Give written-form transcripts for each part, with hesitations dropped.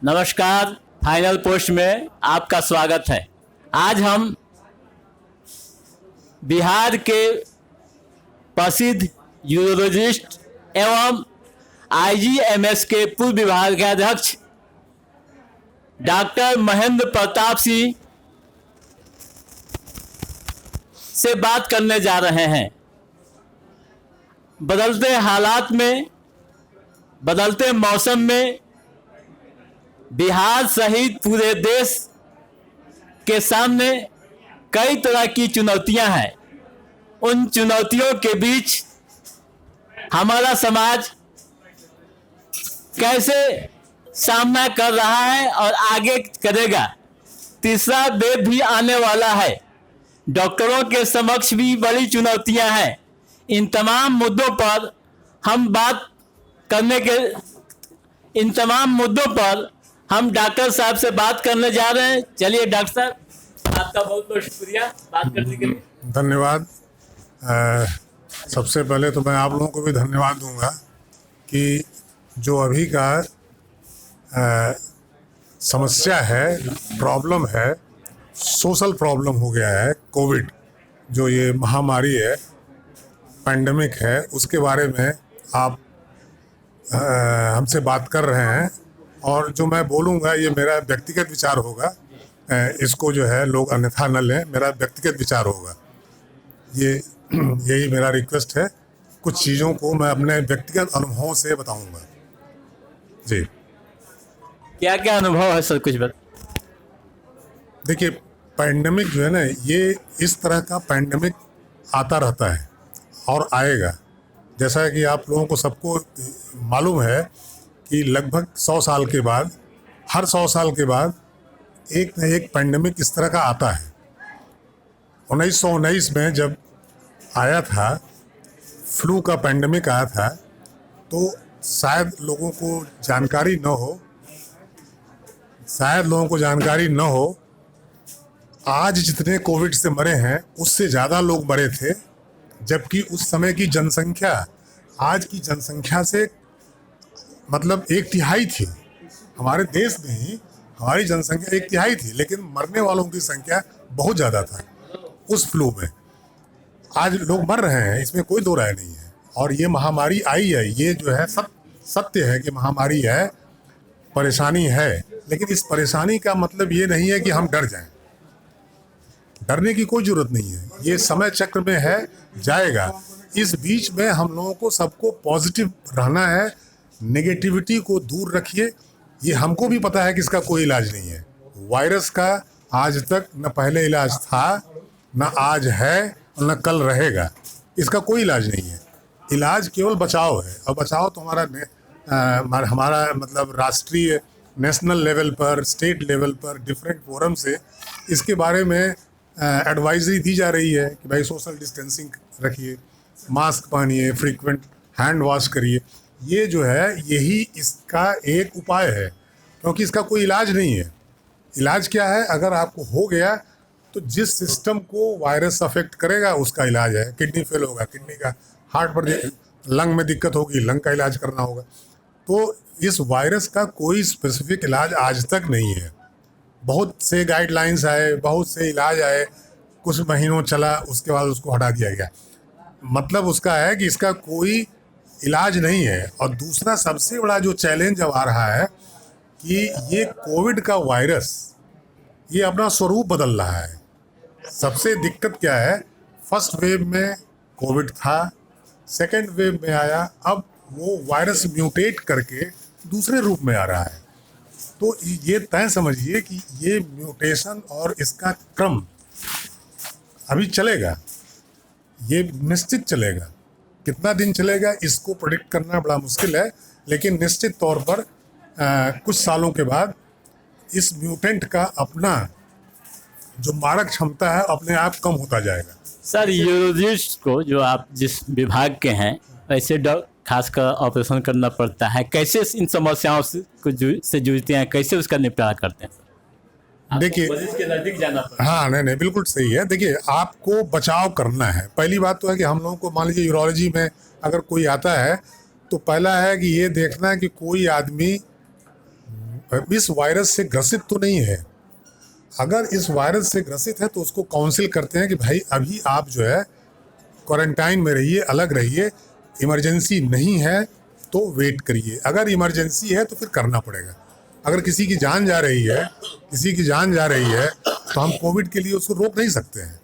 नमस्कार। Final post में आपका स्वागत है। आज हम बिहार के प्रसिद्ध यूरोलॉजिस्ट एवं आईजीएमएस के पूर्व विभागाध्यक्ष डॉक्टर महेंद्र प्रताप सिंह से बात करने जा रहे हैं। बदलते हालात में, बदलते मौसम में बिहार सहित पूरे देश के सामने कई तरह की चुनौतियां हैं। उन चुनौतियों के बीच हमारा समाज कैसे सामना कर रहा है और आगे करेगा। तीसरा वेव भी आने वाला है। डॉक्टरों के समक्ष भी बड़ी चुनौतियां हैं। इन तमाम मुद्दों पर हम डॉक्टर साहब से बात करने जा रहे हैं। चलिए डॉक्टर साहब, आपका बहुत बहुत शुक्रिया बात करने के लिए। धन्यवाद। सबसे पहले तो मैं आप लोगों को भी धन्यवाद दूंगा कि जो अभी का समस्या है, प्रॉब्लम है, सोशल प्रॉब्लम हो गया है, कोविड जो ये महामारी है, पैंडेमिक है, उसके बारे में आप हमसे बात कर रहे हैं। और जो मैं बोलूँगा ये मेरा व्यक्तिगत विचार होगा, इसको जो है लोग अन्यथा न लें, मेरा व्यक्तिगत विचार होगा। यही मेरा रिक्वेस्ट है। कुछ चीज़ों को मैं अपने व्यक्तिगत अनुभवों से बताऊंगा। जी, क्या क्या अनुभव है सर, कुछ बता। देखिए, पैंडेमिक जो है ना, ये इस तरह का पैंडेमिक आता रहता है और आएगा। जैसा कि आप लोगों को सबको मालूम है कि लगभग 100 साल के बाद, हर 100 साल के बाद एक न एक पैंडेमिक इस तरह का आता है। 1919 में जब आया था, फ्लू का पैंडेमिक आया था, तो शायद लोगों को जानकारी न हो, आज जितने कोविड से मरे हैं उससे ज़्यादा लोग मरे थे। जबकि उस समय की जनसंख्या आज की जनसंख्या से मतलब 1/3 थी। हमारे देश में ही हमारी जनसंख्या 1/3 थी, लेकिन मरने वालों की संख्या बहुत ज़्यादा था उस फ्लू में। आज लोग मर रहे हैं, इसमें कोई दो राय नहीं है। और ये महामारी आई है, ये जो है सत्य है कि महामारी है, परेशानी है। लेकिन इस परेशानी का मतलब ये नहीं है कि हम डर जाएं। डरने की कोई ज़रूरत नहीं है। ये समय चक्र में है, जाएगा। इस बीच में हम लोगों को सबको पॉजिटिव रहना है, नेगेटिविटी को दूर रखिए। ये हमको भी पता है कि इसका कोई इलाज नहीं है। वायरस का आज तक न पहले इलाज था, न आज है और न कल रहेगा। इसका कोई इलाज नहीं है। इलाज केवल बचाव है, और बचाव तो हमारा मतलब राष्ट्रीय, नेशनल लेवल पर, स्टेट लेवल पर, डिफरेंट फोरम से इसके बारे में एडवाइजरी दी जा रही है कि भाई सोशल डिस्टेंसिंग रखिए, मास्क पहनिए, फ्रीक्वेंट हैंड वॉश करिए। ये जो है, यही इसका एक उपाय है, क्योंकि इसका कोई इलाज नहीं है। इलाज क्या है? अगर आपको हो गया तो जिस सिस्टम को वायरस अफेक्ट करेगा उसका इलाज है। किडनी फेल होगा, किडनी का, हार्ट पर, लंग में दिक्कत होगी, लंग का इलाज करना होगा। तो इस वायरस का कोई स्पेसिफिक इलाज आज तक नहीं है। बहुत से गाइडलाइंस आए, बहुत से इलाज आए, कुछ महीनों चला, उसके बाद उसको हटा दिया गया। मतलब उसका है कि इसका कोई इलाज नहीं है। और दूसरा सबसे बड़ा जो चैलेंज अब आ रहा है कि ये कोविड का वायरस ये अपना स्वरूप बदल रहा है। सबसे दिक्कत क्या है? फर्स्ट वेव में कोविड था, सेकेंड वेव में आया, अब वो वायरस म्यूटेट करके दूसरे रूप में आ रहा है। तो ये तय समझिए कि ये म्यूटेशन और इसका क्रम अभी चलेगा, ये निश्चित चलेगा। कितना दिन चलेगा इसको प्रेडिक्ट करना बड़ा मुश्किल है, लेकिन निश्चित तौर पर कुछ सालों के बाद इस म्यूटेंट का अपना जो मारक क्षमता है अपने आप कम होता जाएगा। सर, यूरोलॉजिस्ट को, जो आप जिस विभाग के हैं, ऐसे खासकर ऑपरेशन करना पड़ता है, कैसे इन समस्याओं से जूझते हैं, कैसे उसका निपटारा करते हैं? देखिए, के नजदीक जाना पड़ता है। हाँ, नहीं, बिल्कुल सही है। देखिए, आपको बचाव करना है। पहली बात तो है कि हम लोगों को, मान लीजिए यूरोलॉजी में अगर कोई आता है तो पहला है कि ये देखना है कि कोई आदमी इस वायरस से ग्रसित तो नहीं है। अगर इस वायरस से ग्रसित है तो उसको काउंसिल करते हैं कि भाई अभी आप जो है क्वारंटाइन में रहिए, अलग रहिए, इमरजेंसी नहीं है तो वेट करिए, अगर इमरजेंसी है तो फिर करना पड़ेगा। अगर किसी की जान जा रही है तो हम कोविड के लिए उसको रोक नहीं सकते हैं,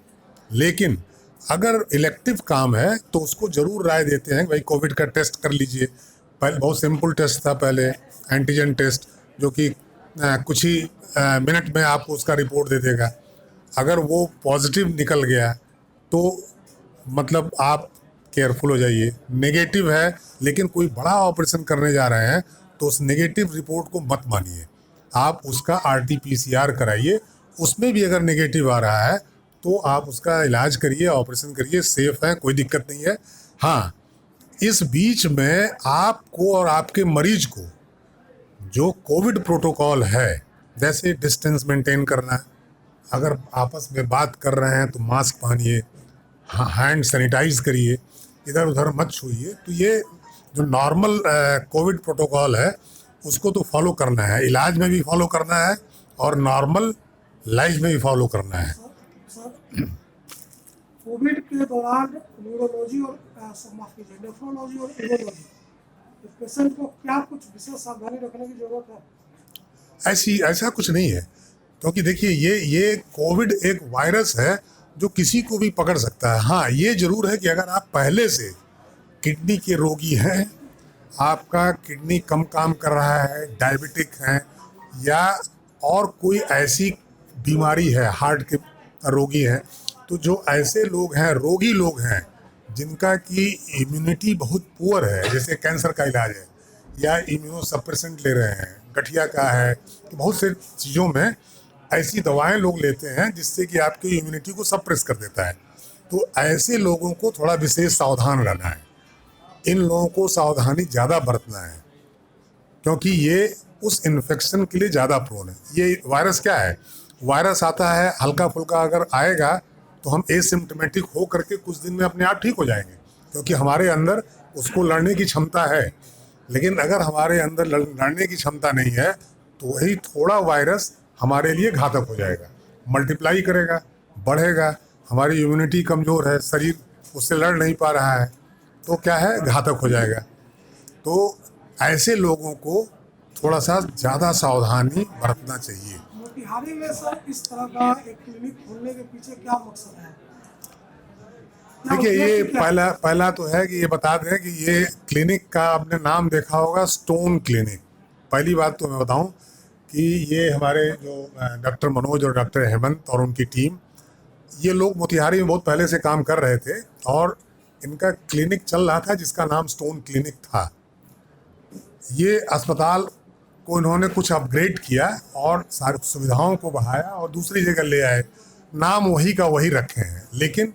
लेकिन अगर इलेक्टिव काम है तो उसको ज़रूर राय देते हैं कि भाई कोविड का टेस्ट कर लीजिए। पहले बहुत सिंपल टेस्ट था, पहले एंटीजन टेस्ट, जो कि कुछ ही मिनट में आपको उसका रिपोर्ट दे देगा। अगर वो पॉजिटिव निकल गया तो मतलब आप केयरफुल हो जाइए। नेगेटिव है लेकिन कोई बड़ा ऑपरेशन करने जा रहे हैं तो उस नेगेटिव रिपोर्ट को मत मानिए, आप उसका RT-PCR कराइए। उसमें भी अगर नेगेटिव आ रहा है तो आप उसका इलाज करिए, ऑपरेशन करिए, सेफ है, कोई दिक्कत नहीं है। हाँ, इस बीच में आपको और आपके मरीज को जो कोविड प्रोटोकॉल है, जैसे डिस्टेंस मेंटेन करना, अगर आपस में बात कर रहे हैं तो मास्क पहनिए, हैंड सैनिटाइज करिए, इधर उधर मत छूइए। तो ये जो नॉर्मल कोविड प्रोटोकॉल है उसको तो फॉलो करना है, इलाज में भी फॉलो करना है और नॉर्मल लाइफ में भी फॉलो करना है। सर, कोविड के दौरान न्यूरोलॉजी और माफ कीजिए नेफ्रोलॉजी और यूरोलॉजी पेशेंट को क्या कुछ विशेष सावधानी रखने की जरूरत है? ऐसा कुछ नहीं है, क्योंकि देखिए ये कोविड एक वायरस है जो किसी को भी पकड़ सकता है। हाँ, ये जरूर है कि अगर आप पहले से किडनी के रोगी हैं, आपका किडनी कम काम कर रहा है, डायबिटिक हैं, या और कोई ऐसी बीमारी है, हार्ट के रोगी हैं, तो जो ऐसे लोग हैं, रोगी लोग हैं जिनका की इम्यूनिटी बहुत पुअर है, जैसे कैंसर का इलाज है या इम्यूनोसप्रेसेंट ले रहे हैं, गठिया का है, तो बहुत से चीज़ों में ऐसी दवाएं लोग लेते हैं जिससे कि आपकी इम्यूनिटी को सप्रेस कर देता है। तो ऐसे लोगों को थोड़ा विशेष सावधान रहना है, इन लोगों को सावधानी ज़्यादा बरतना है, क्योंकि ये उस इन्फेक्शन के लिए ज़्यादा प्रोन है। ये वायरस क्या है, वायरस आता है हल्का फुल्का, अगर आएगा तो हम एसिम्प्टोमेटिक हो करके कुछ दिन में अपने आप ठीक हो जाएंगे, क्योंकि हमारे अंदर उसको लड़ने की क्षमता है। लेकिन अगर हमारे अंदर लड़ने की क्षमता नहीं है तो वही थोड़ा वायरस हमारे लिए घातक हो जाएगा, मल्टीप्लाई करेगा, बढ़ेगा, हमारी इम्यूनिटी कमज़ोर है, शरीर उससे लड़ नहीं पा रहा है, तो क्या है, घातक हो जाएगा। तो ऐसे लोगों को थोड़ा सा ज़्यादा सावधानी बरतना चाहिए। मोतिहारी में सर इस तरह का एक क्लिनिक खोलने के पीछे क्या मकसद है? देखिए, ये पहला तो है कि ये बता दें कि ये क्लिनिक का आपने नाम देखा होगा, स्टोन क्लिनिक। पहली बात तो मैं बताऊं कि ये हमारे जो डॉक्टर मनोज और डॉक्टर हेमंत और उनकी टीम, ये लोग मोतिहारी में बहुत पहले से काम कर रहे थे और इनका क्लिनिक चल रहा था जिसका नाम स्टोन क्लिनिक था। ये अस्पताल को इन्होंने कुछ अपग्रेड किया और सारी सुविधाओं को बढ़ाया और दूसरी जगह ले आए, नाम वही का वही रखे हैं। लेकिन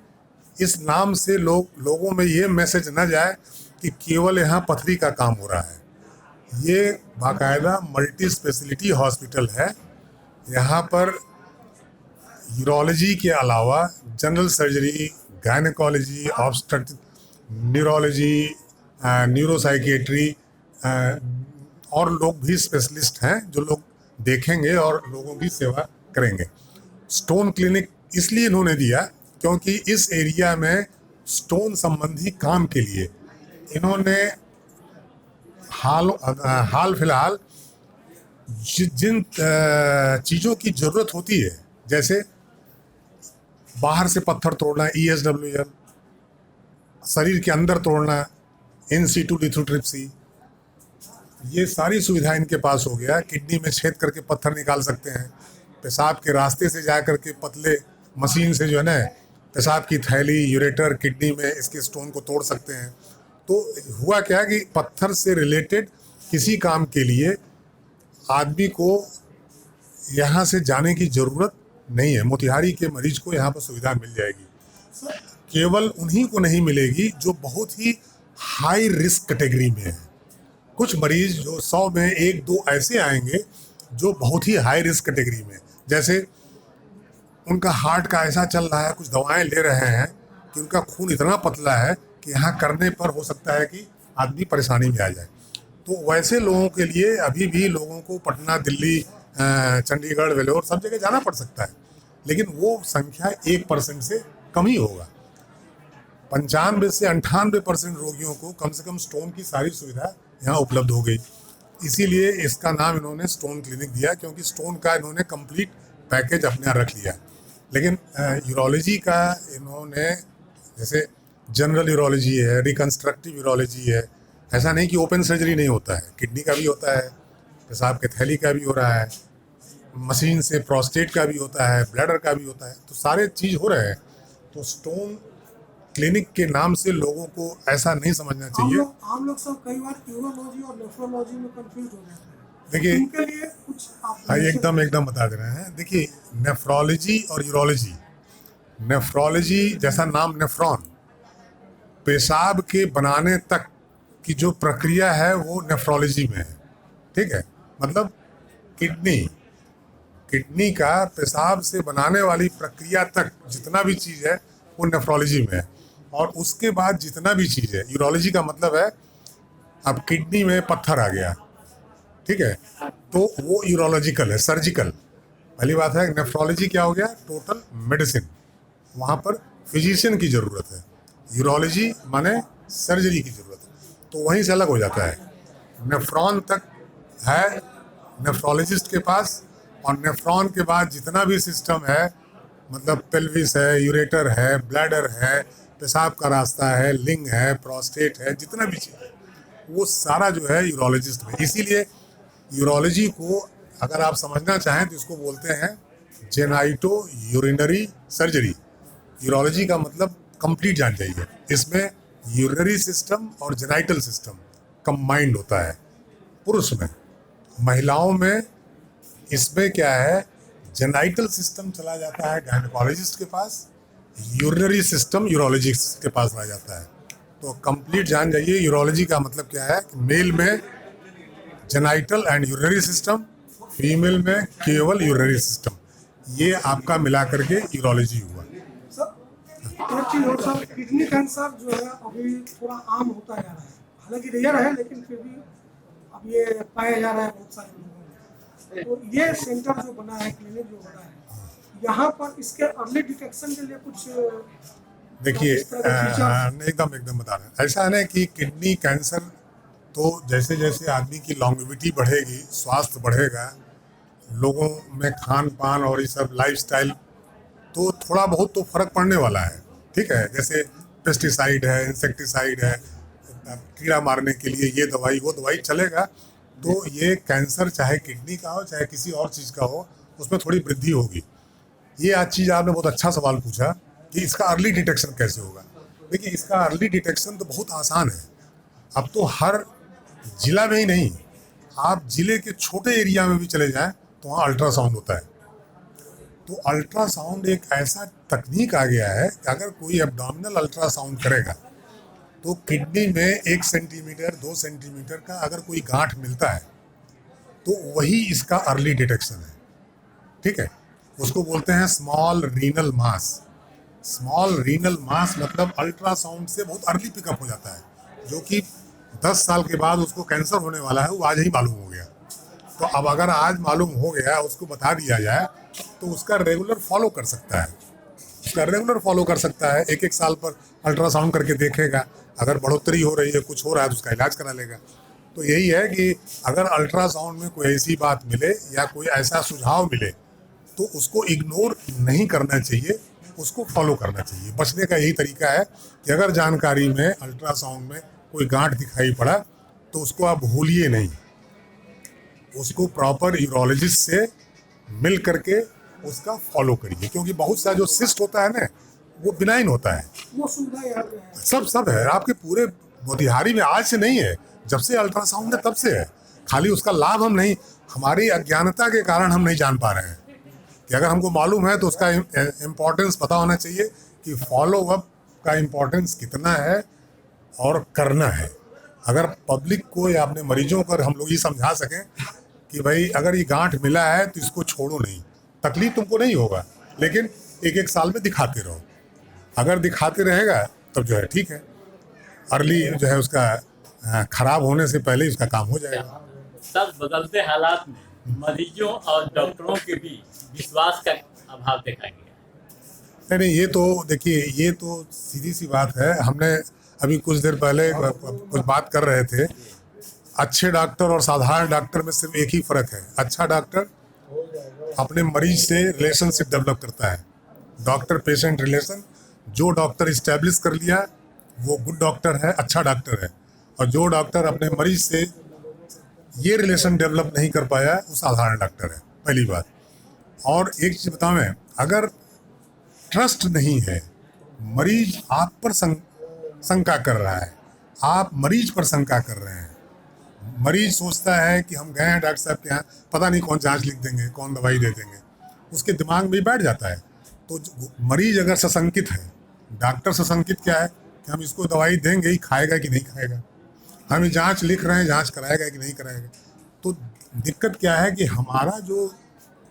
इस नाम से लोगों में ये मैसेज न जाए कि केवल यहाँ पथरी का काम हो रहा है। ये बाकायदा मल्टी स्पेशलिटी हॉस्पिटल है। यहाँ पर यूरोलॉजी के अलावा general surgery, gynaecology, obstetric, neurology, neuropsychiatry और लोग भी स्पेशलिस्ट हैं जो लोग देखेंगे और लोगों की सेवा करेंगे। स्टोन क्लिनिक इसलिए इन्होंने दिया क्योंकि इस एरिया में स्टोन संबंधी काम के लिए इन्होंने हाल फिलहाल जिन चीज़ों की ज़रूरत होती है, जैसे बाहर से पत्थर तोड़ना, ESWL, शरीर के अंदर तोड़ना, इन सीटू लिथोट्रिप्सी, ये सारी सुविधा इनके पास हो गया। किडनी में छेद करके पत्थर निकाल सकते हैं, पेशाब के रास्ते से जा करके पतले मशीन से जो है ना पेशाब की थैली, यूरेटर, किडनी में इसके स्टोन को तोड़ सकते हैं। तो हुआ क्या कि पत्थर से रिलेटेड किसी काम के लिए आदमी को यहाँ से जाने की ज़रूरत नहीं है। मोतिहारी के मरीज को यहाँ पर सुविधा मिल जाएगी। केवल उन्हीं को नहीं मिलेगी जो बहुत ही हाई रिस्क कैटेगरी में है। कुछ मरीज जो 100 में 1-2 ऐसे आएंगे जो बहुत ही हाई रिस्क कैटेगरी में, जैसे उनका हार्ट का ऐसा चल रहा है, कुछ दवाएं ले रहे हैं कि उनका खून इतना पतला है कि यहाँ करने पर हो सकता है कि आदमी परेशानी में आ जाए। तो वैसे लोगों के लिए अभी भी लोगों को पटना, दिल्ली, चंडीगढ़, वेलोर सब जगह जाना पड़ सकता है, लेकिन वो संख्या 1% से कम ही होगा। 95 से 98% रोगियों को कम से कम स्टोन की सारी सुविधा यहाँ उपलब्ध हो गई। इसीलिए इसका नाम इन्होंने स्टोन क्लिनिक दिया, क्योंकि स्टोन का इन्होंने कंप्लीट पैकेज अपने यहाँ रख लिया। लेकिन यूरोलॉजी का इन्होंने, जैसे जनरल यूरोलॉजी है, रिकन्स्ट्रक्टिव यूरोलॉजी है, ऐसा नहीं कि ओपन सर्जरी नहीं होता है, किडनी का भी होता है, पेशाब के थैली का भी हो रहा है, मशीन से प्रोस्टेट का भी होता है, ब्लैडर का भी होता है, तो सारे चीज़ हो रहे हैं। तो स्टोन क्लिनिक के नाम से लोगों को ऐसा नहीं समझना चाहिए। हम लोग सब कई बार यूरोलॉजी और नेफ्रोलॉजी में कंफ्यूज हो जाते हैं। देखिए, इनके लिए कुछ आप हाँ, एकदम बता दे रहे हैं। देखिए, नेफ्रोलॉजी और यूरोलॉजी, नेफ्रोलॉजी जैसा नाम नेफ्रॉन, पेशाब के बनाने तक की जो प्रक्रिया है वो नेफ्रोलॉजी में है, ठीक है। मतलब किडनी का पेशाब से बनाने वाली प्रक्रिया तक जितना भी चीज़ है वो नेफ्रोलॉजी में है, और उसके बाद जितना भी चीज़ है, यूरोलॉजी का मतलब है अब किडनी में पत्थर आ गया, ठीक है, तो वो यूरोलॉजिकल है, सर्जिकल। पहली बात है, नेफ्रोलॉजी क्या हो गया, टोटल मेडिसिन, वहाँ पर फिजिशियन की ज़रूरत है। यूरोलॉजी माने सर्जरी की ज़रूरत है, तो वहीं से अलग हो जाता है। नेफ्रॉन तक है नेफ्रोलॉजिस्ट के पास, और नेफ्रॉन के बाद जितना भी सिस्टम है, मतलब पेल्विस है, यूरेटर है, ब्लैडर है, पेशाब का रास्ता है, लिंग है, प्रोस्टेट है, जितना भी चीज़ है वो सारा जो है यूरोलॉजिस्ट में। इसीलिए यूरोलॉजी को अगर आप समझना चाहें तो इसको बोलते हैं जेनाइटो यूरिनरी सर्जरी। यूरोलॉजी का मतलब कंप्लीट जान जाइए, इसमें यूरिनरी सिस्टम और जेनाइटल सिस्टम कंबाइंड होता है। पुरुष में, महिलाओं में इसमें क्या है, जेनाइटल सिस्टम चला जाता है गायनेकोलॉजिस्ट के पास, यूरिनरी सिस्टम यूरोलॉजिस्ट के पास रह जाता है। तो कंप्लीट जान जाइए, यूरोलॉजी का मतलब क्या है कि मेल में genital and urinary system, female में केवल यूरिनरी सिस्टम, ये आपका मिला करके यूरोलॉजी हुआ। एक चीज और सर, किडनी कैंसर जो है अभी थोड़ा आम होता जा रहा है, हालांकि रेयर है, लेकिन फिर भी अब ये पाया जा रहा है बहुत सारे लोगों में। तो ये सेंटर जो बना है, क्लिनिक जो बना है, यहाँ पर इसके अर्ली डिटेक्शन के लिए कुछ, देखिए, एकदम बता रहे हैं। ऐसा है ना कि किडनी कैंसर, तो जैसे जैसे आदमी की लॉन्गेविटी बढ़ेगी, स्वास्थ्य बढ़ेगा, लोगों में खान पान और ये सब लाइफस्टाइल, तो थोड़ा बहुत तो फर्क पड़ने वाला है, ठीक है। जैसे पेस्टिसाइड है, इंसेक्टिसाइड है, कीड़ा मारने के लिए ये दवाई वो दवाई चलेगा, तो ये कैंसर चाहे किडनी का हो चाहे किसी और चीज़ का हो, उसमें थोड़ी वृद्धि होगी। ये आज चीज़ आपने बहुत अच्छा सवाल पूछा कि इसका अर्ली डिटेक्शन कैसे होगा। देखिए, इसका अर्ली डिटेक्शन तो बहुत आसान है। अब तो हर जिला में ही नहीं, आप जिले के छोटे एरिया में भी चले जाएं तो वहाँ अल्ट्रासाउंड होता है। तो अल्ट्रासाउंड एक ऐसा तकनीक आ गया है कि अगर कोई एब्डोमिनल अल्ट्रासाउंड करेगा तो किडनी में 1 सेंटीमीटर 2 सेंटीमीटर का अगर कोई गांठ मिलता है तो वही इसका अर्ली डिटेक्शन है, ठीक है। उसको बोलते हैं स्मॉल रीनल मास। स्मॉल रीनल मास मतलब अल्ट्रासाउंड से बहुत अर्ली पिकअप हो जाता है, जो कि 10 साल के बाद उसको कैंसर होने वाला है वो आज ही मालूम हो गया। तो अब अगर आज मालूम हो गया, उसको बता दिया जाए, तो उसका रेगुलर फॉलो कर सकता है, एक एक साल पर अल्ट्रासाउंड करके देखेगा, अगर बढ़ोतरी हो रही है, कुछ हो रहा है तो उसका इलाज करा लेगा। तो यही है कि अगर अल्ट्रासाउंड में कोई ऐसी बात मिले या कोई ऐसा सुझाव मिले तो उसको इग्नोर नहीं करना चाहिए, उसको फॉलो करना चाहिए। बचने का यही तरीका है कि अगर जानकारी में अल्ट्रासाउंड में कोई गांठ दिखाई पड़ा तो उसको आप भूलिए नहीं, उसको प्रॉपर यूरोलॉजिस्ट से मिल करके उसका फॉलो करिए, क्योंकि बहुत सा जो सिस्ट होता है ना वो बिनाइन होता है, वो सुविधा यहाँ पे है। सब है आपके पूरे मोतिहारी में, आज से नहीं है, जब से अल्ट्रासाउंड है तब से है। खाली उसका लाभ हम नहीं, हमारी अज्ञानता के कारण हम नहीं जान पा रहे हैं कि अगर हमको मालूम है तो उसका इम्पोर्टेंस पता होना चाहिए कि फॉलो अप का इम्पोर्टेंस कितना है और करना है। अगर पब्लिक को या अपने मरीजों को हम लोग ये समझा सकें कि भाई अगर ये गांठ मिला है तो इसको छोड़ो नहीं, तकलीफ तुमको नहीं होगा, लेकिन एक एक साल में दिखाते रहो। अगर दिखाते रहेगा तब जो है ठीक है, अर्ली जो है उसका खराब होने से पहले ही उसका काम हो जाएगा। सब बदलते हालात में मरीजों और डॉक्टरों के बीच विश्वास का अभाव देखा गया। नहीं, ये तो देखिए, ये तो सीधी सी बात है। हमने अभी कुछ देर पहले कुछ बात कर रहे थे, अच्छे डॉक्टर और साधारण डॉक्टर में सिर्फ एक ही फ़र्क है। अच्छा डॉक्टर अपने मरीज से रिलेशनशिप डेवलप करता है, डॉक्टर पेशेंट रिलेशन। जो डॉक्टर इस्टेब्लिश कर लिया वो गुड डॉक्टर है, अच्छा डॉक्टर है। और जो डॉक्टर अपने मरीज से ये रिलेशन डेवलप नहीं कर पाया वो साधारण डॉक्टर है, पहली बात। और एक चीज़ बताऊँ मैं, अगर ट्रस्ट नहीं है, मरीज आप पर शंका कर रहा है, आप मरीज पर शंका कर रहे हैं, मरीज सोचता है कि हम गए हैं डॉक्टर साहब के यहाँ, पता नहीं कौन जांच लिख देंगे, कौन दवाई दे देंगे, उसके दिमाग में बैठ जाता है। तो मरीज अगर सशंकित है, डॉक्टर सशंकित क्या है कि हम इसको दवाई देंगे ही, खाएगा कि नहीं खाएगा, हम जांच लिख रहे हैं, जांच कराएगा कि नहीं कराएगा। तो दिक्कत क्या है कि हमारा जो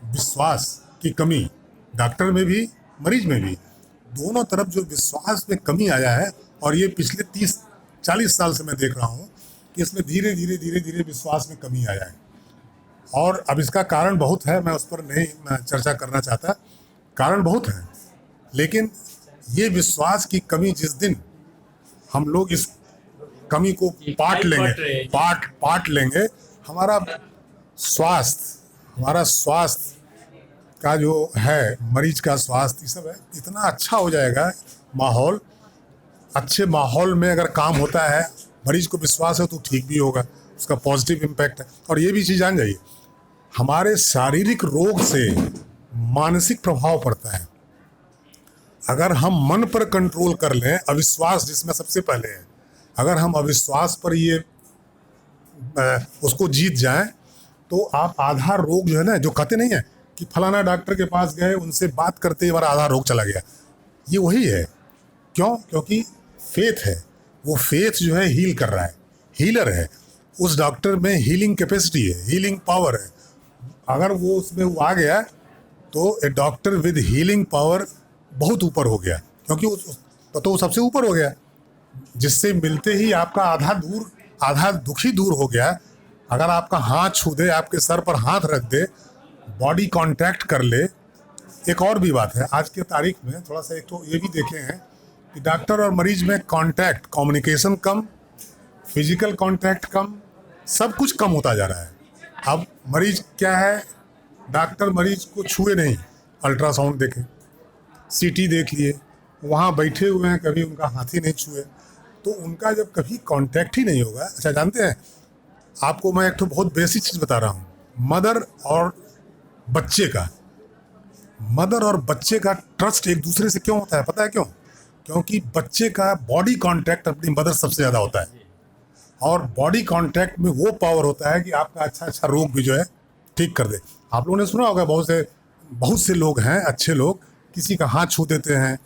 विश्वास की कमी, डॉक्टर में भी मरीज में भी, दोनों तरफ जो विश्वास में कमी आया है, और ये पिछले 30-40 साल से मैं देख रहा हूँ कि इसमें धीरे धीरे विश्वास में कमी आया है। और अब इसका कारण बहुत है, मैं उस पर नहीं चर्चा करना चाहता, कारण बहुत है। लेकिन ये विश्वास की कमी जिस दिन हम लोग इस कमी को पाट लेंगे, हमारा स्वास्थ्य का जो है, मरीज का स्वास्थ्य, ये सब है, इतना अच्छा हो जाएगा माहौल। अच्छे माहौल में अगर काम होता है, मरीज को विश्वास है तो ठीक भी होगा, उसका पॉजिटिव इम्पैक्ट है। और ये भी चीज़ जान जाइए, हमारे शारीरिक रोग से मानसिक प्रभाव पड़ता है। अगर हम मन पर कंट्रोल कर लें, अविश्वास जिसमें सबसे पहले है, अगर हम अविश्वास पर ये उसको जीत जाएं, तो आप आधा रोग जो है ना, जो कहते नहीं है कि फलाना डॉक्टर के पास गए, उनसे बात करते ही हमारा आधा रोग चला गया, ये वही है। क्यों? क्योंकि फेथ है, वो फेथ जो है हील कर रहा है, हीलर है, उस डॉक्टर में हीलिंग कैपेसिटी है, हीलिंग पावर है। अगर वो उसमें वो आ गया तो ए डॉक्टर विद हीलिंग पावर बहुत ऊपर हो गया, क्योंकि तो वो सबसे ऊपर हो गया, जिससे मिलते ही आपका आधा दुख ही दूर हो गया। अगर आपका हाथ छू दे, आपके सर पर हाथ रख दे, बॉडी कांटेक्ट कर ले। एक और भी बात है आज के तारीख में, थोड़ा सा एक तो ये भी देखे हैं कि डॉक्टर और मरीज में कांटेक्ट, कम्युनिकेशन कम, फिजिकल कांटेक्ट कम, सब कुछ कम होता जा रहा है। अब मरीज क्या है, डॉक्टर मरीज को छुए नहीं, अल्ट्रासाउंड देखे, सीटी देख लिए, वहाँ बैठे हुए हैं, कभी उनका हाथ ही नहीं छुए, तो उनका जब कभी कांटेक्ट ही नहीं होगा। अच्छा, जानते हैं, आपको मैं एक तो बहुत बेसिक चीज़ बता रहा हूँ, मदर और बच्चे का ट्रस्ट एक दूसरे से क्यों होता है, पता है क्यों? क्योंकि बच्चे का बॉडी कांटेक्ट अपनी मदर सबसे ज़्यादा होता है, और बॉडी कांटेक्ट में वो पावर होता है कि आपका अच्छा रोग भी जो है ठीक कर दे। आप लोगों ने सुना होगा, बहुत से लोग हैं, अच्छे लोग, किसी का हाथ छू देते हैं,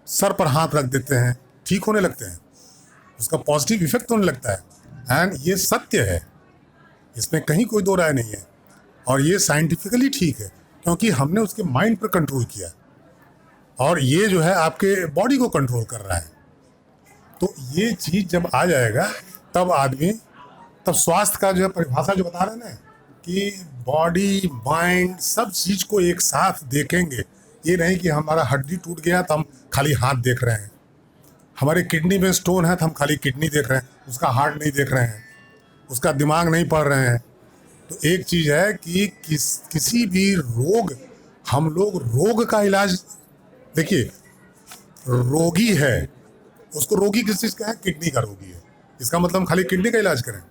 सर पर हाथ रख देते हैं, ठीक होने लगते हैं, उसका पॉजिटिव इफेक्ट होने लगता है। एंड ये सत्य है, इसमें कहीं कोई दो राय नहीं है, और ये साइंटिफिकली ठीक है, क्योंकि हमने उसके माइंड पर कंट्रोल किया, और ये जो है आपके बॉडी को कंट्रोल कर रहा है। तो ये चीज़ जब आ जाएगा, तब स्वास्थ्य का जो है परिभाषा जो बता रहे हैं ना, कि बॉडी माइंड सब चीज़ को एक साथ देखेंगे। ये नहीं कि हमारा हड्डी टूट गया तो हम खाली हाथ देख रहे हैं, हमारे किडनी में स्टोन है तो हम खाली किडनी देख रहे हैं, उसका हार्ट नहीं देख रहे हैं, उसका दिमाग नहीं पढ़ रहे हैं। तो एक चीज़ है कि किसी भी रोग, हम लोग रोग का इलाज, देखिए रोगी है, उसको रोगी किस चीज़ का है, किडनी का रोगी है, इसका मतलब हम खाली किडनी का इलाज करें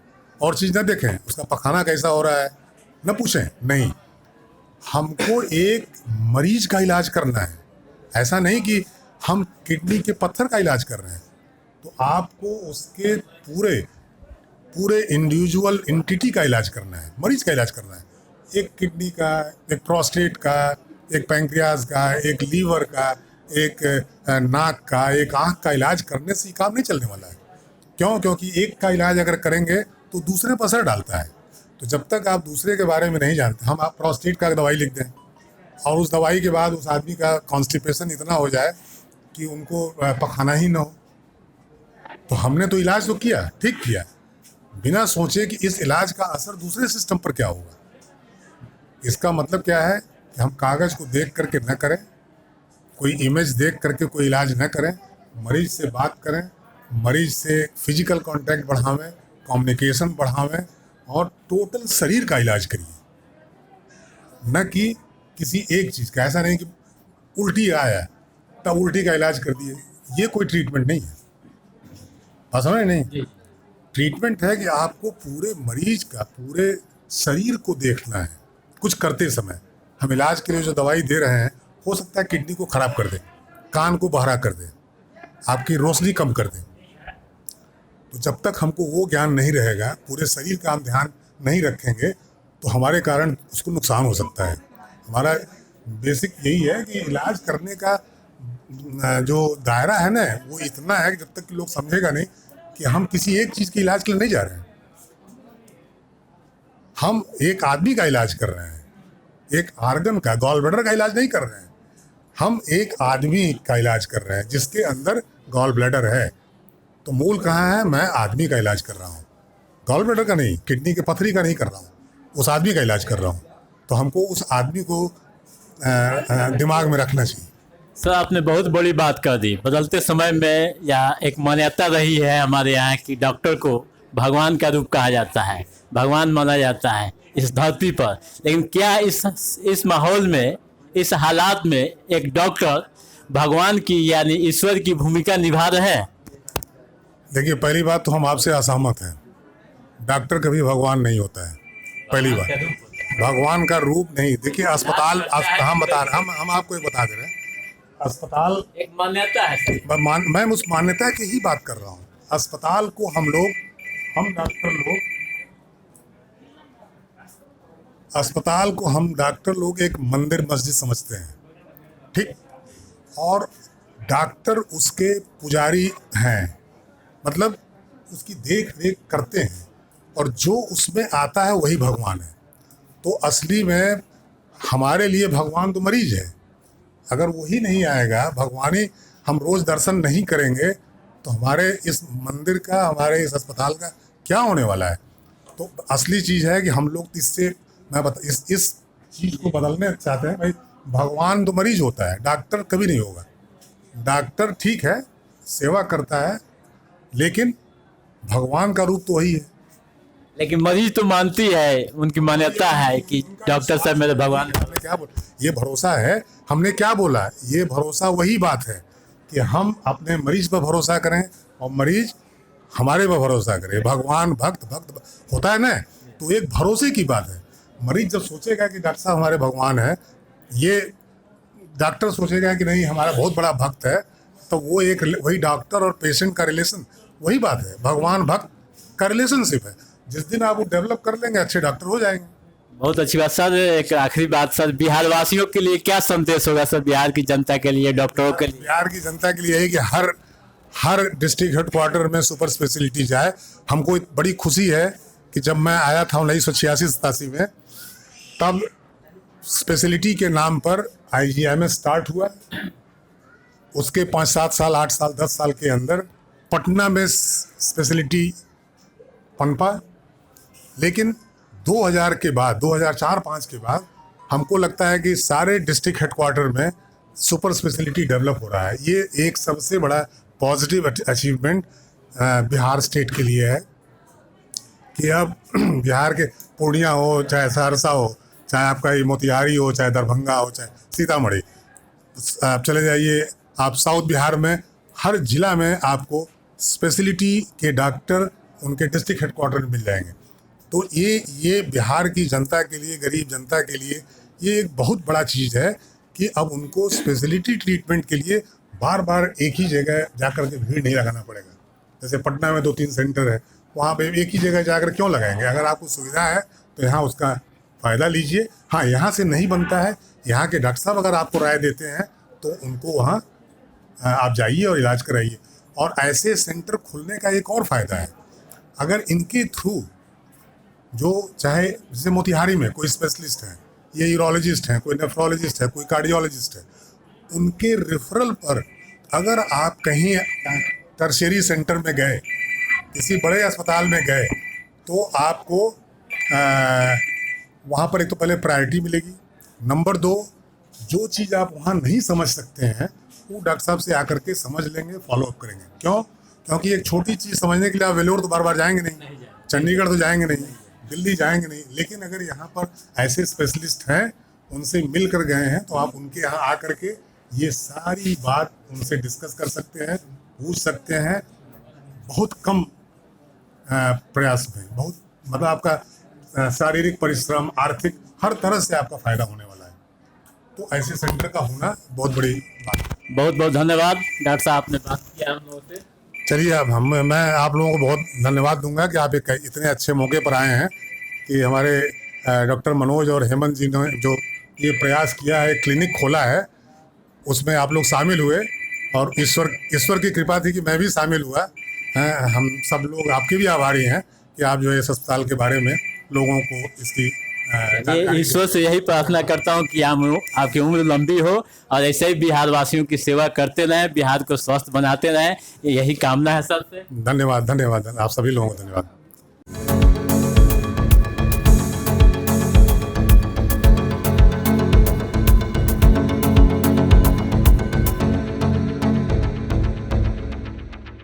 और चीज़ ना देखें, उसका पखाना कैसा हो रहा है न पूछें, नहीं, हमको एक मरीज का इलाज करना है। ऐसा नहीं कि हम किडनी के पत्थर का इलाज कर रहे हैं, तो आपको उसके पूरे इंडिविजुअल एंटिटी का इलाज करना है, मरीज का इलाज करना है। एक किडनी का, एक प्रोस्टेट का, एक पैंक्रियाज का, एक लीवर का, एक नाक का, एक आँख का इलाज करने से काम नहीं चलने वाला है। क्यों? क्योंकि एक का इलाज अगर करेंगे तो दूसरे पर असर डालता है। तो जब तक आप दूसरे के बारे में नहीं जानते, हम आप प्रोस्टेट का दवाई लिख दें और उस दवाई के बाद उस आदमी का कॉन्स्टिपेशन इतना हो जाए कि उनको पखाना ही ना हो, तो हमने तो इलाज तो किया, ठीक किया, बिना सोचे कि इस इलाज का असर दूसरे सिस्टम पर क्या होगा। इसका मतलब क्या है कि हम कागज़ को देख करके न करें, कोई इमेज देख करके कोई इलाज न करें, मरीज से बात करें, मरीज से फिजिकल कांटेक्ट बढ़ावें, कम्युनिकेशन बढ़ावें और टोटल शरीर का इलाज करिए, न कि किसी एक चीज़ का। ऐसा नहीं कि उल्टी आया तब उल्टी का इलाज कर दिए, ये कोई ट्रीटमेंट नहीं है। बात समझ नहीं, ट्रीटमेंट है कि आपको पूरे मरीज का पूरे शरीर को देखना है। कुछ करते समय हम इलाज के लिए जो दवाई दे रहे हैं, हो सकता है किडनी को ख़राब कर दे, कान को बहरा कर दे, आपकी रोशनी कम कर दे। तो जब तक हमको वो ज्ञान नहीं रहेगा, पूरे शरीर का हम ध्यान नहीं रखेंगे, तो हमारे कारण उसको नुकसान हो सकता है। हमारा बेसिक यही है कि इलाज करने का जो दायरा है ना, वो इतना है कि जब तक कि लोग समझेगा नहीं कि हम किसी एक चीज़ के इलाज के लिए नहीं जा रहे हैं, हम एक आदमी का इलाज कर रहे हैं, एक आर्गन का, गॉल ब्लैडर का इलाज नहीं कर रहे हैं। हम एक आदमी का इलाज कर रहे हैं जिसके अंदर गॉल ब्लैडर है। तो मूल कहाँ है? मैं आदमी का इलाज कर रहा हूँ, गॉल ब्लैडर का नहीं, किडनी के पथरी का नहीं कर रहा हूँ, उस आदमी का इलाज कर रहा हूँ। तो हमको उस आदमी को दिमाग में रखना चाहिए। सर, आपने बहुत बड़ी बात कर दी। बदलते समय में या एक मान्यता रही है हमारे यहाँ कि डॉक्टर को भगवान का रूप कहा जाता है, भगवान माना जाता है इस धरती पर। लेकिन क्या इस माहौल में, इस हालात में एक डॉक्टर भगवान की यानी ईश्वर की भूमिका निभा रहे हैं? देखिए, पहली बात तो हम आपसे असहमत हैं। डॉक्टर कभी भगवान नहीं होता है। पहली बात, भगवान का रूप नहीं। देखिए, अस्पताल हम बता रहे, हम आपको एक बता दे रहे हैं, अस्पताल एक मान्यता है। मैं उस मान्यता की ही बात कर रहा हूँ। अस्पताल को हम डॉक्टर लोग एक मंदिर मस्जिद समझते हैं, ठीक। और डॉक्टर उसके पुजारी हैं, मतलब उसकी देख रेख करते हैं, और जो उसमें आता है वही भगवान है। तो असली में हमारे लिए भगवान तो मरीज है। अगर वही नहीं आएगा, भगवानी हम रोज़ दर्शन नहीं करेंगे, तो हमारे इस मंदिर का, हमारे इस अस्पताल का क्या होने वाला है? तो असली चीज़ है कि हम लोग इससे इस चीज़ को बदलने चाहते हैं। भाई, भगवान तो मरीज होता है, डॉक्टर कभी नहीं होगा। डॉक्टर ठीक है, सेवा करता है, लेकिन भगवान का रूप तो वही है। लेकिन मरीज तो मानती है, उनकी मान्यता है कि डॉक्टर साहब मेरे भगवान। हमने क्या बोला? ये भरोसा है। हमने क्या बोला? ये भरोसा वही बात है कि हम अपने मरीज पर भरोसा करें और मरीज हमारे पर भरोसा करे। भगवान भक्त होता है ना, तो एक भरोसे की बात है। मरीज जब सोचेगा कि डॉक्टर साहब हमारे भगवान है, ये डॉक्टर सोचेगा कि नहीं हमारा बहुत बड़ा भक्त है, तो वो एक वही डॉक्टर और पेशेंट का रिलेशन, वही बात है, भगवान भक्त का रिलेशनशिप है। जिस दिन आप वो डेवलप कर लेंगे, अच्छे डॉक्टर हो जाएंगे। बहुत अच्छी बात सर। एक आखिरी बात सर, बिहार वासियों के लिए क्या संदेश होगा सर, बिहार की जनता के लिए, डॉक्टरों के लिए? बिहार की जनता के लिए है कि हर डिस्ट्रिक्ट हेडक्वार्टर में सुपर स्पेशलिटी जाए। हमको बड़ी खुशी है कि जब मैं आया था 1986-87 में, तब स्पेशलिटी के नाम पर IGIMS स्टार्ट हुआ। उसके 5-7 साल, 8 साल, 10 साल के अंदर पटना में स्पेशलिटी पनपा। लेकिन 2000 के बाद, 2004-05 के बाद हमको लगता है कि सारे डिस्ट्रिक्ट हेडक्वार्टर में सुपर स्पेशलिटी डेवलप हो रहा है। ये एक सबसे बड़ा पॉजिटिव अचीवमेंट बिहार स्टेट के लिए है कि अब बिहार के पूर्णिया हो, चाहे सहरसा हो, चाहे आपका ये मोतिहारी हो, चाहे दरभंगा हो, चाहे सीतामढ़ी, आप चले जाइए, आप साउथ बिहार में हर जिला में आपको स्पेशलिटी के डॉक्टर उनके डिस्ट्रिक्ट हेडक्वार्टर में मिल जाएंगे। तो ये बिहार की जनता के लिए, गरीब जनता के लिए ये एक बहुत बड़ा चीज़ है कि अब उनको स्पेशलिटी ट्रीटमेंट के लिए बार बार एक ही जगह जाकर के भीड़ नहीं लगाना पड़ेगा। जैसे पटना में 2-3 सेंटर है, वहाँ पे एक ही जगह जाकर क्यों लगाएंगे? अगर आपको सुविधा है तो यहाँ उसका फ़ायदा लीजिए। हाँ, यहाँ से नहीं बनता है, यहाँ के डॉक्टर साहब अगर आपको राय देते हैं तो उनको वहाँ आप जाइए और इलाज कराइए। और ऐसे सेंटर खुलने का एक और फ़ायदा है, अगर इनके थ्रू जो चाहे, जैसे मोतिहारी में कोई स्पेशलिस्ट है, ये यूरोलॉजिस्ट हैं, कोई नेफ्रोलॉजिस्ट है, कोई कार्डियोलॉजिस्ट है, उनके रेफरल पर अगर आप कहीं टर्शियरी सेंटर में गए, किसी बड़े अस्पताल में गए, तो आपको वहाँ पर एक तो पहले प्रायोरिटी मिलेगी, नंबर 2 जो चीज़ आप वहाँ नहीं समझ सकते हैं वो डॉक्टर साहब से आकर के समझ लेंगे, फॉलो अप करेंगे। क्यों? क्योंकि एक छोटी चीज़ समझने के लिए आप वेलोर तो बार बार जाएंगे नहीं, चंडीगढ़ तो जाएंगे नहीं, दिल्ली जाएंगे नहीं, लेकिन अगर यहाँ पर ऐसे स्पेशलिस्ट हैं, उनसे मिल कर गए हैं, तो आप उनके यहाँ आकर के ये सारी बात उनसे डिस्कस कर सकते हैं, पूछ सकते हैं। बहुत कम प्रयास में, बहुत मतलब आपका शारीरिक परिश्रम, आर्थिक हर तरह से आपका फायदा होने वाला है। तो ऐसे सेंटर का होना बहुत बड़ी बात है। बहुत बहुत धन्यवाद डॉक्टर साहब, आपने बात किया हम लोगों से। चलिए अब मैं आप लोगों को बहुत धन्यवाद दूंगा कि आप एक इतने अच्छे मौके पर आए हैं कि हमारे डॉक्टर मनोज और हेमंत जी ने जो ये प्रयास किया है, क्लिनिक खोला है, उसमें आप लोग शामिल हुए और ईश्वर की कृपा थी कि मैं भी शामिल हुआ। हम सब लोग आपके भी आभारी हैं कि आप जो है इस अस्पताल के बारे में लोगों को इसकी ये ईश्वर से यही प्रार्थना करता हूँ कि आपकी उम्र लंबी हो और ऐसे ही बिहार वासियों की सेवा करते रहें, बिहार को स्वस्थ बनाते रहें, यही कामना है सबसे। धन्यवाद। आप सभी लोगों को धन्यवाद।